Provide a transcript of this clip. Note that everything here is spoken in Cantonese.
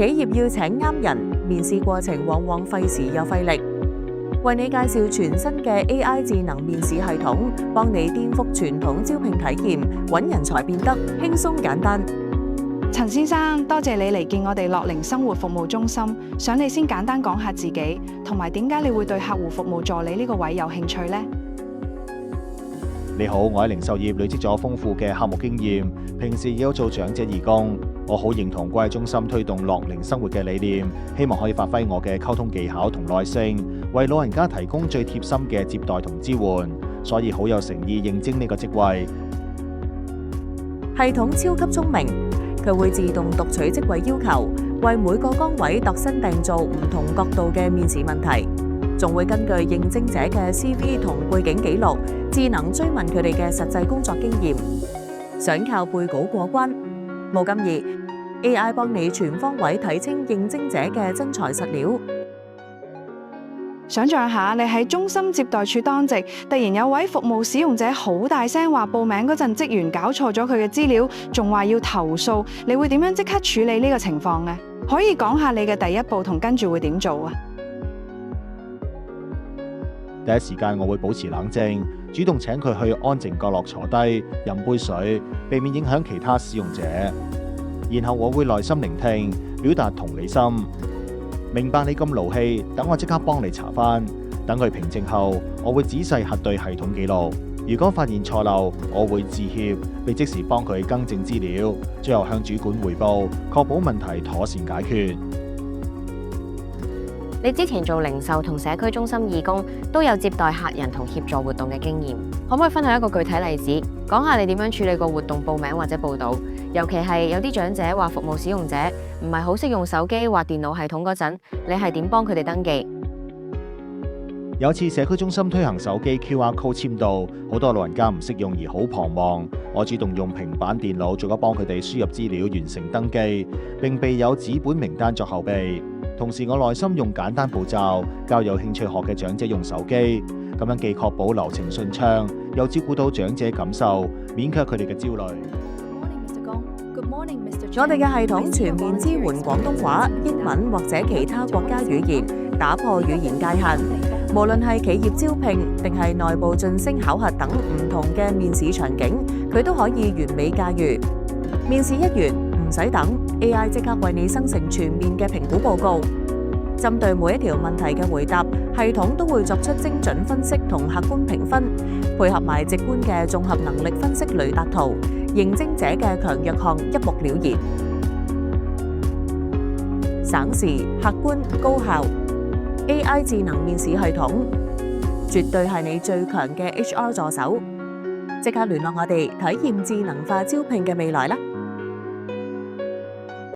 企業要請啱人，面試過程往往費時又費力。為你介紹全新嘅 AI 智能面試系統，幫你顛覆傳統招聘體驗，揾人才變得輕鬆簡單。陳先生，多謝你嚟見我哋樂齡生活服務中心，想你先簡單講下自己，同埋點解你會對客戶服務助理呢個位有興趣呢？你好，我喺零售業累積咗豐富嘅客務經驗，平時亦有做長者義工。我好認同關愛中心推動樂齡生活嘅理念，希望可以發揮我嘅溝通技巧同耐性，為老人家提供最貼心嘅接待同支援，所以好有誠意應徵呢個職位。系統超級聰明，佢會自動讀取職位要求，為每個崗位度身訂造唔同角度嘅面試問題，仲會根據應徵者嘅 CV 同背景記錄，智能追問佢哋嘅實際工作經驗。想靠背稿過關？冇咁易 ，AI 幫你全方位睇清應徵者嘅真材實料。想像下，你喺中心接待處當值，突然有位服務使用者好大聲話報名嗰陣職員搞錯咗佢嘅資料，仲話要投訴，你會點樣即刻處理呢個情況呢？可以講下你嘅第一步同跟住會點做啊？第一時間我會保持冷靜，主動請佢去安靜角落坐低，飲杯水，避免影響其他使用者。然後我會耐心聆聽，表達同理心，明白你咁勞氣，等我即刻幫你查返。等佢平靜後，我會仔細核對系統記錄。如果發現錯漏，我會致歉，並即時幫佢更正資料，最後向主管匯報，確保問題妥善解決。你之前做零售同社區中心義工，都有接待客人同協助活動嘅經驗，可唔可以分享一個具體例子，講下你點樣處理個活動報名或者報到？尤其係有啲長者話服務使用者唔係好識用手機或電腦系統嗰陣，你係點幫佢哋登記？有次社區中心推行手機 QR Code 簽到，好多老人家唔識用而好彷徨。我主動用平板電腦，做咗幫佢哋輸入資料，完成登記，並備有紙本名單作後備。同時，我耐心用簡單步驟教有興趣學嘅長者用手機，咁樣既確保流程順暢，又照顧到長者感受，免卻佢哋嘅焦慮。我哋嘅系統全面支援廣東話、英文或者其他國家語言，打破語言界限。無論係企業招聘定係內部晉升考核等唔同嘅面試場景，佢都可以完美駕馭。面試一完，唔使等 ，AI 即刻為你生成全面嘅評估報告。針對每一條問題嘅回答，系統都會作出精準分析同客觀評分，配合埋直觀嘅綜合能力分析雷達圖，應徵者嘅強弱項一目了然。省時、客觀、高效 ，AI 智能面試系統，絕對係你最強嘅 HR 助手。即刻聯絡我哋，體驗智能化招聘嘅未來啦！